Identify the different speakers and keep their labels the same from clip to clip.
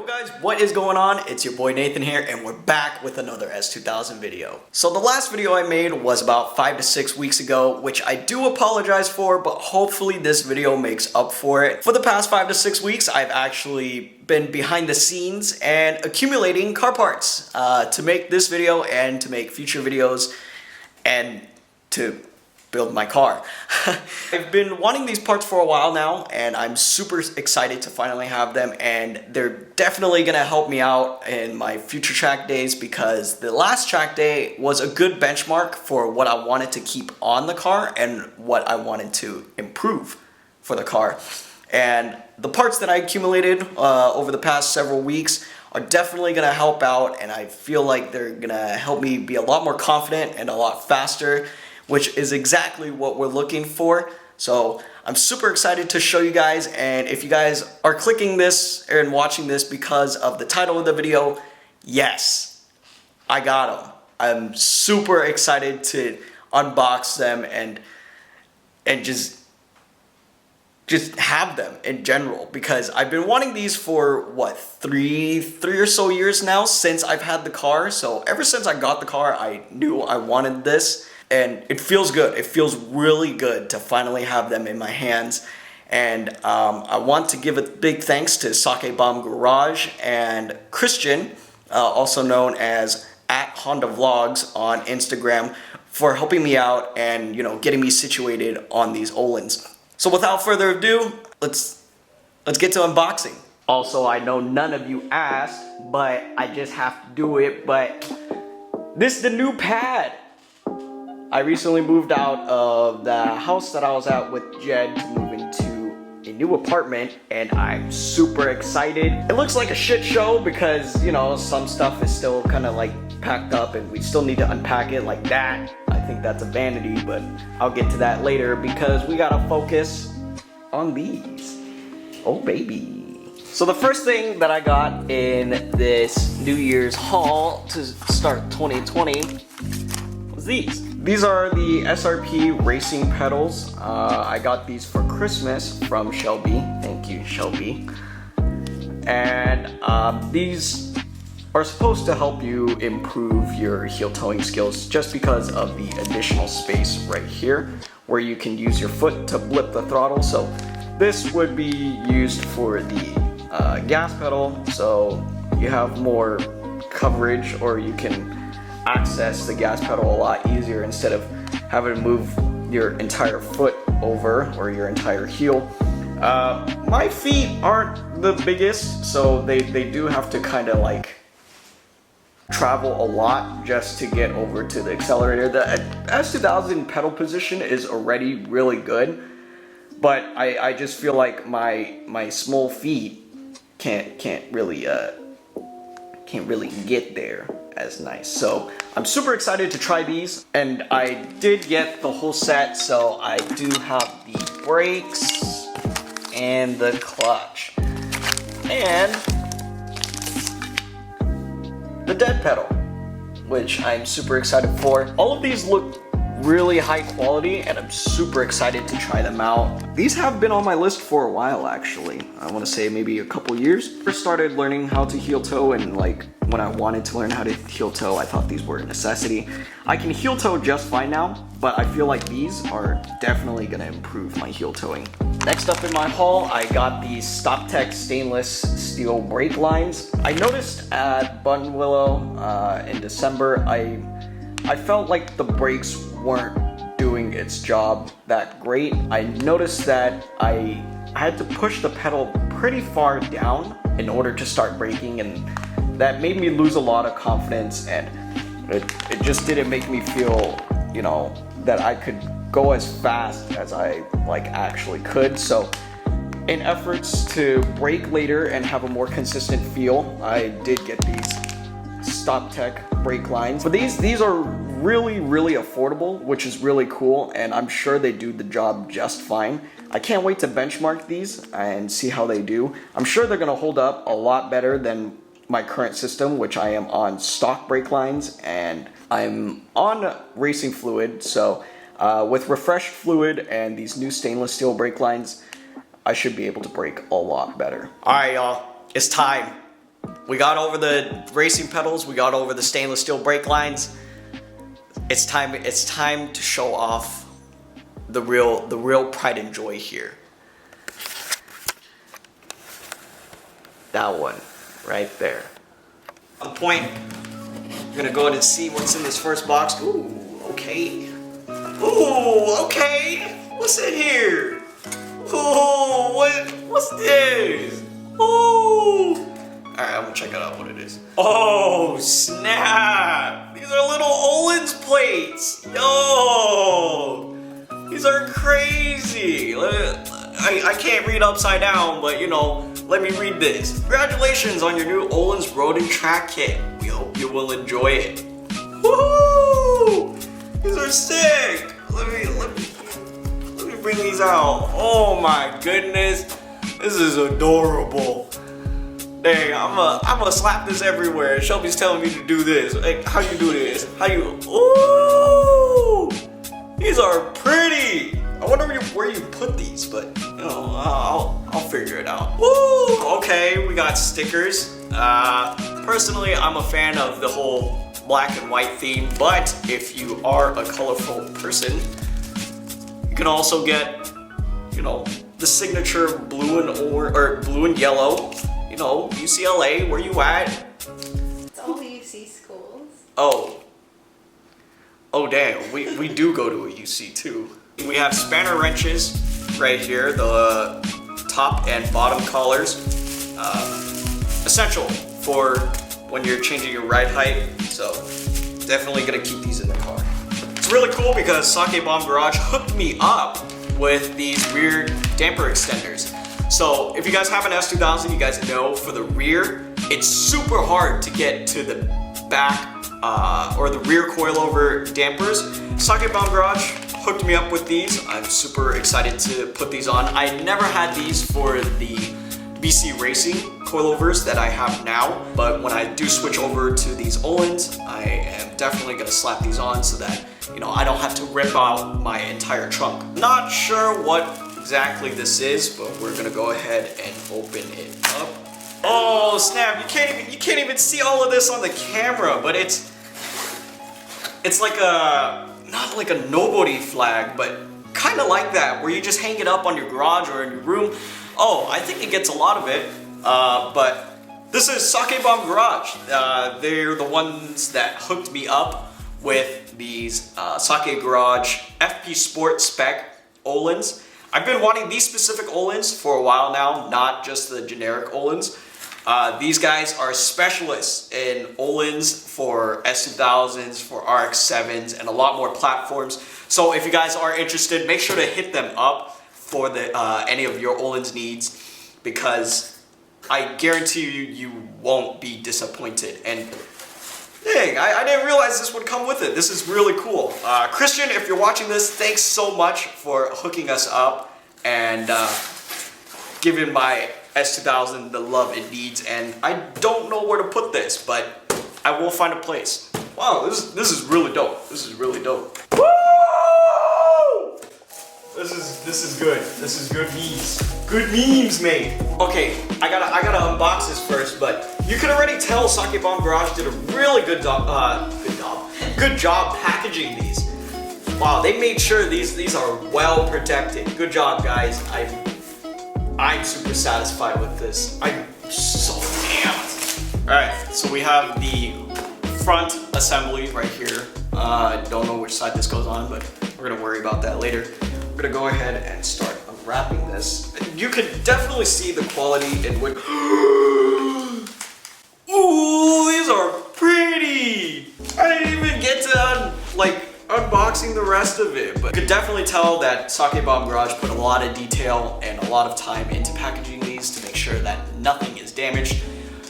Speaker 1: Yo guys, what is going on? It's your boy Nathan here and we're back with another S2000 video. So the last video I made was about 5 to 6 weeks ago, which I do apologize for, but hopefully this video makes up for it. For the past 5 to 6 weeks, I've actually been behind the scenes and accumulating car parts to make this video and to make future videos and to build my car. I've been wanting these parts for a while now and I'm super excited to finally have them, and they're definitely gonna help me out in my future track days because the last track day was a good benchmark for what I wanted to keep on the car and what I wanted to improve for the car. And the parts that I accumulated over the past several weeks are definitely gonna help out, and I feel like they're gonna help me be a lot more confident and a lot faster, which is exactly what we're looking for. So I'm super excited to show you guys, and if you guys are clicking this and watching this because of the title of the video, yes, I got them. I'm super excited to unbox them and just have them in general, because I've been wanting these for what, three or so years now since I've had the car. So ever since I got the car, I knew I wanted this. And it feels good. It feels really good to finally have them in my hands. And I want to give a big thanks to SakeBomb Garage and Christian, also known as @HondaVlogs on Instagram, for helping me out and getting me situated on these OHLINS. So without further ado, let's get to unboxing. Also, I know none of you asked, but I just have to do it. But this is the new pad. I recently moved out of the house that I was at with Jed to move into a new apartment, and I'm super excited. It looks like a shit show because, some stuff is still kind of like packed up and we still need to unpack it like that. I think that's a vanity, but I'll get to that later because we gotta focus on these. Oh baby. So the first thing that I got in this New Year's haul to start 2020 was these. These are the Srp Racing Pedals. I got these for Christmas from Shelby. Thank you, Shelby. And these are supposed to help you improve your heel towing skills just because of the additional space right here where you can use your foot to blip the throttle. So this would be used for the gas pedal, so you have more coverage, or you can access the gas pedal a lot easier instead of having to move your entire foot over or your entire heel. My feet aren't the biggest, so they do have to kind of like travel a lot just to get over to the accelerator. The S2000 pedal position is already really good, but I just feel like my small feet can't really get there as nice. So I'm super excited to try these, and I did get the whole set. So I do have the brakes and the clutch and the dead pedal, which I'm super excited for. All of these look really high quality and I'm super excited to try them out. These have been on my list for a while actually. I want to say maybe a couple years. First started learning how to heel toe, and like when I wanted to learn how to heel toe, I thought these were a necessity. I can heel toe just fine now, but I feel like these are definitely gonna improve my heel towing. Next up in my haul, I got these StopTech stainless steel brake lines. I noticed at Button Willow in December, I felt like the brakes weren't doing its job that great. I noticed that I had to push the pedal pretty far down in order to start braking, and that made me lose a lot of confidence, and it just didn't make me feel, that I could go as fast as I actually could. So in efforts to brake later and have a more consistent feel, I did get these StopTech brake lines. But these are really affordable, which is really cool, and I'm sure they do the job just fine. I can't wait to benchmark these and see how they do. I'm sure they're gonna hold up a lot better than my current system, which I am on stock brake lines and I'm on racing fluid. So with refreshed fluid and these new stainless steel brake lines, I should be able to brake a lot better. All right, y'all, it's time. We got over the racing pedals, we got over the stainless steel brake lines. It's time to show off the real pride and joy here. That one right there. On point. We're gonna go ahead and see what's in this first box. Ooh, okay. Ooh, okay. What's in here? Ooh, what's this? Ooh. Alright, I'm gonna check out what it is. Oh, snap! These are little OHLINS plates! Yo! These are crazy! I can't read upside down, but you know, let me read this. Congratulations on your new OHLINS Road and Track Kit. We hope you will enjoy it. Woohoo! These are sick! Let me bring these out. Oh my goodness. This is adorable. Dang, I'm gonna slap this everywhere. Shelby's telling me to do this. Like, how you do this? How you? Ooh! These are pretty. I wonder where you put these, but you know, I'll figure it out. Woo! Okay, we got stickers. Personally, I'm a fan of the whole black and white theme, but if you are a colorful person, you can also get, you know, the signature blue and yellow. You know, UCLA, where you at?
Speaker 2: It's all UC schools.
Speaker 1: Oh. Oh damn, we do go to a UC too. We have spanner wrenches right here, the top and bottom collars. Essential for when you're changing your ride height, so definitely gonna keep these in the car. It's really cool because SakeBomb Garage hooked me up with these weird damper extenders. So if you guys have an S2000, you guys know for the rear, it's super hard to get to the back or the rear coilover dampers. SakeBomb Garage hooked me up with these. I'm super excited to put these on. I never had these for the BC Racing coilovers that I have now, but when I do switch over to these OHLINS, I am definitely gonna slap these on so that, you know, I don't have to rip out my entire trunk. Not sure what exactly this is, but we're gonna go ahead and open it up. Oh snap! You can't even see all of this on the camera, but it's like a not like a nobody flag, but kind of like that, where you just hang it up on your garage or in your room. Oh, I think it gets a lot of it, but this is SakeBomb Garage. They're the ones that hooked me up with these Sake Garage FP Sport Spec OHLINS. I've been wanting these specific OHLINS for a while now, not just the generic OHLINS. These guys are specialists in OHLINS for S2000s, for RX-7s, and a lot more platforms. So if you guys are interested, make sure to hit them up for any of your OHLINS needs, because I guarantee you won't be disappointed. And dang, I didn't realize this would come with it. This is really cool. Christian, if you're watching this, thanks so much for hooking us up and giving my S2000 the love it needs. And I don't know where to put this, but I will find a place. Wow, this is really dope. This is really dope. Woo! This is good. This is good memes. Good memes, mate. Okay, I gotta unbox this first, but you can already tell SakeBomb Garage did a really good job packaging these. Wow, they made sure these are well protected. Good job, guys. I'm super satisfied with this. I'm so amped. All right, so we have the front assembly right here. I don't know which side this goes on, but we're gonna worry about that later. We're gonna go ahead and start unwrapping this. You could definitely see the quality in which. Ooh, these are pretty! I didn't even get to unboxing the rest of it, but you could definitely tell that SakeBomb Garage put a lot of detail and a lot of time into packaging these to make sure that nothing is damaged.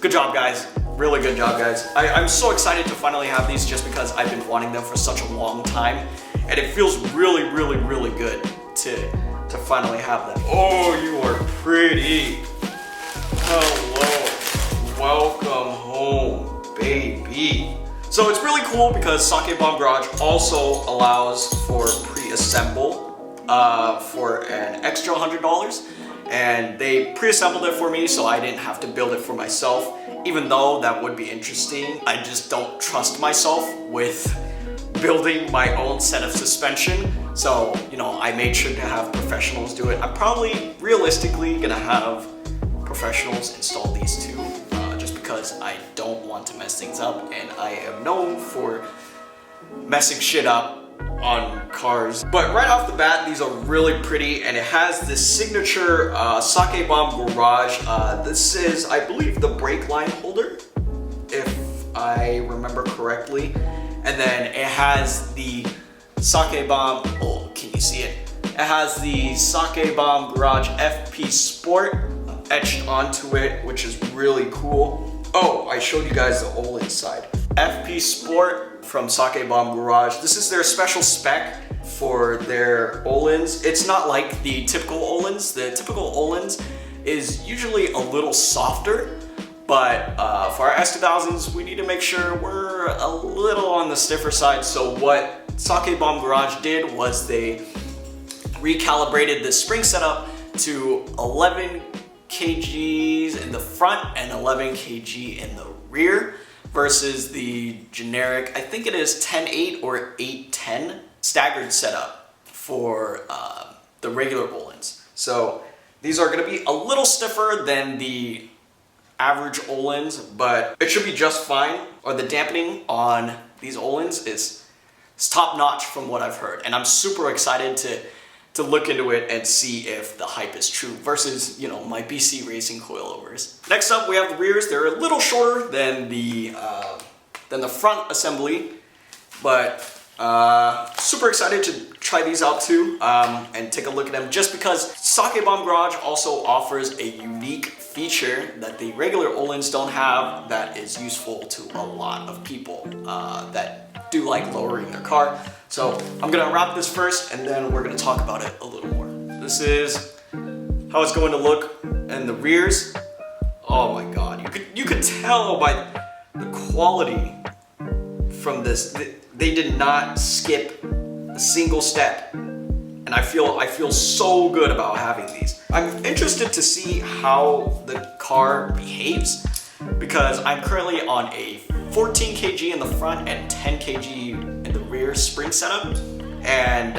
Speaker 1: Good job, guys. Really good job, guys. I'm so excited to finally have these just because I've been wanting them for such a long time, and it feels really, really, really good to finally have them. Oh, you are pretty. Hello. Welcome home, baby. So it's really cool because SakeBomb Garage also allows for pre-assemble for an extra $100. And they pre-assembled it for me so I didn't have to build it for myself. even though that would be interesting, I just don't trust myself with building my own set of suspension. So, you know, I made sure to have professionals do it. I'm probably realistically gonna have professionals install these too, just because I don't want to mess things up, and I am known for messing shit up on cars. But right off the bat, these are really pretty, and it has this signature SakeBomb Garage. This is, I believe, the brake line holder, if I remember correctly. And then it has the SakeBomb, oh, can you see it? It has the SakeBomb Garage FP Sport etched onto it, which is really cool. Oh, I showed you guys the OHLINS side. FP Sport from SakeBomb Garage. This is their special spec for their OHLINS. It's not like the typical OHLINS. The typical OHLINS is usually a little softer, but for our S2000s, we need to make sure we're a little on the stiffer side. So what SakeBomb Garage did was they recalibrated the spring setup to 11 kgs in the front and 11 kg in the rear versus the generic, I think it is 10-8 or 8-10 staggered setup for the regular OHLINS. So these are going to be a little stiffer than the average OHLINS, but it should be just fine. Or the dampening on these OHLINS is top notch from what I've heard, and I'm super excited to look into it and see if the hype is true versus, you know, my BC Racing coilovers. Next up, we have the rears. They're a little shorter than the front assembly, but super excited to try these out too and take a look at them, just because SakeBomb Garage also offers a unique feature that the regular OHLINS don't have that is useful to a lot of people that do like lowering their car. So I'm gonna wrap this first, and then we're gonna talk about it a little more. This is how it's going to look in the rears. Oh my God, you could tell by the quality from this. They did not skip a single step, and I feel so good about having these. I'm interested to see how the car behaves, because I'm currently on a 14 kg in the front and 10 kg in the rear spring setup, and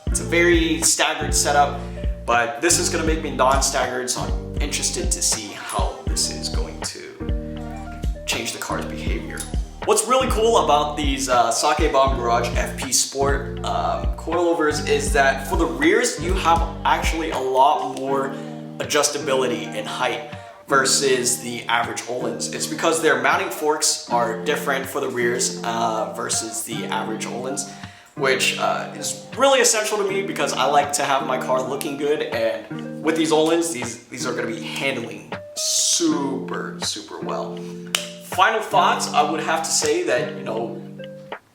Speaker 1: it's a very staggered setup, but this is going to make me non-staggered, so I'm interested to see how this is going to change the car's behavior. What's really cool about these SakeBomb Garage FP Sport coilovers is that for the rears, you have actually a lot more adjustability and height versus the average OHLINS. It's because their mounting forks are different for the rears versus the average OHLINS, which is really essential to me because I like to have my car looking good, and with these OHLINS, these are going to be handling super well. Final thoughts, I would have to say that, you know,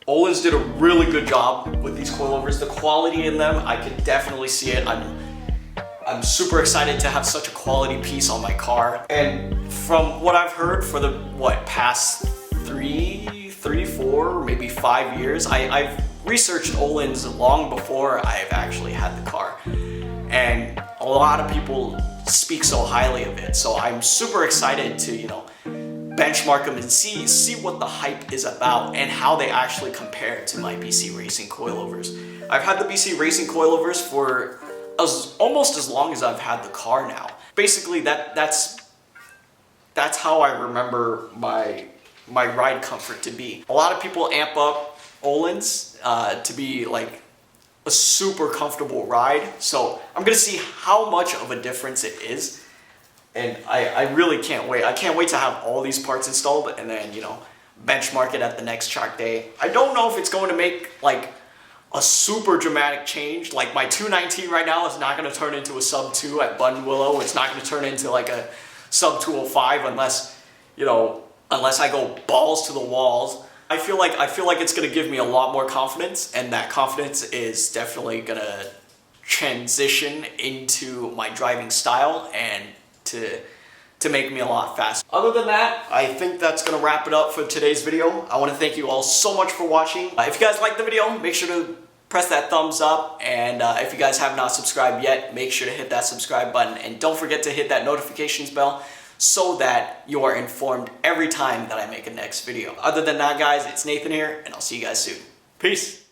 Speaker 1: OHLINS did a really good job with these coilovers. The quality in them, I could definitely see it. I'm super excited to have such a quality piece on my car. And from what I've heard for the past 3, 4, maybe 5 years, I've researched OHLINS long before I've actually had the car. And a lot of people speak so highly of it. So I'm super excited to, you know, benchmark them and see what the hype is about and how they actually compare to my BC Racing coilovers. I've had the BC Racing coilovers for almost as long as I've had the car now. Basically, that's how I remember my ride comfort to be. A lot of people amp up OHLINS to be like a super comfortable ride, so I'm gonna see how much of a difference it is. And I really can't wait. I can't wait to have all these parts installed and then, you know, benchmark it at the next track day. I don't know if it's going to make like a super dramatic change. Like my 219 right now is not going to turn into a sub 2 at Button Willow. It's not going to turn into like a sub 205 unless, you know, unless I go balls to the walls. I feel like it's going to give me a lot more confidence, and that confidence is definitely going to transition into my driving style and to make me a lot faster. Other than that, I think that's gonna wrap it up for today's video. I wanna thank you all so much for watching. If you guys liked the video, make sure to press that thumbs up, and if you guys have not subscribed yet, make sure to hit that subscribe button, and don't forget to hit that notifications bell so that you are informed every time that I make a next video. Other than that, guys, it's Nathan here, and I'll see you guys soon. Peace.